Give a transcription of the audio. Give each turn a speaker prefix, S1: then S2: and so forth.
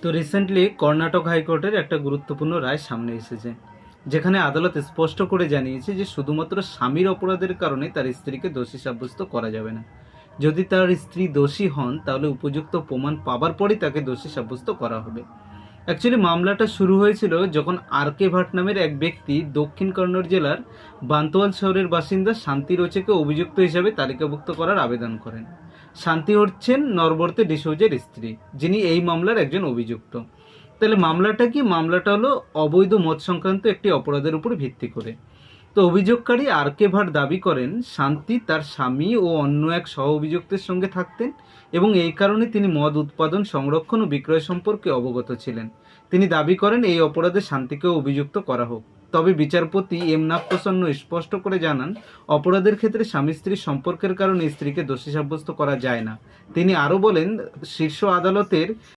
S1: তো রিসেন্টলি কর্ণাটক হাইকোর্টের একটা গুরুত্বপূর্ণ রায় সামনে এসেছে, যেখানে আদালত স্পষ্ট করে জানিয়েছে যে শুধুমাত্র স্বামীর অপরাধের কারণে তার স্ত্রীকে দোষী সাব্যস্ত করা যাবে না। যদি তার স্ত্রী দোষী হন তাহলে উপযুক্ত প্রমাণ পাবার পরই তাকে দোষী সাব্যস্ত করা হবে। অ্যাকচুয়ালি মামলাটা শুরু হয়েছিল যখন আর কে ভাট নামের এক ব্যক্তি দক্ষিণ কন্নড় জেলার বান্তোয়াল শহরের বাসিন্দা শান্তি রোচেকে অভিযুক্ত হিসাবে তালিকাভুক্ত করার আবেদন করেন। শান্তি হচ্ছেন নরবর্তে ডিসৌজের স্ত্রী, যিনি এই মামলার একজন অভিযুক্ত। তাহলে মামলাটা কি? মামলাটা হলো অবৈধ মদ সংক্রান্ত একটি অপরাধের উপর ভিত্তি করে। তো অভিযোগকারী আর কে ভাট দাবি করেন শান্তি তার স্বামী ও অন্য এক সহ অভিযুক্তের সঙ্গে থাকতেন এবং এই কারণে তিনি মদ উৎপাদন, সংরক্ষণ ও বিক্রয় সম্পর্কে অবগত ছিলেন। তিনি দাবি করেন এই অপরাধে শান্তিকেও অভিযুক্ত করা হোক। তবে বিচারপতি এম নাগপ্রসন্ন স্পষ্ট করে জানান, অপরাধের ক্ষেত্রে স্বামী স্ত্রীর সম্পর্কের কারণে স্ত্রীকে দোষী সাব্যস্ত করা যায় না। তিনি আরও বলেন, শীর্ষ আদালতের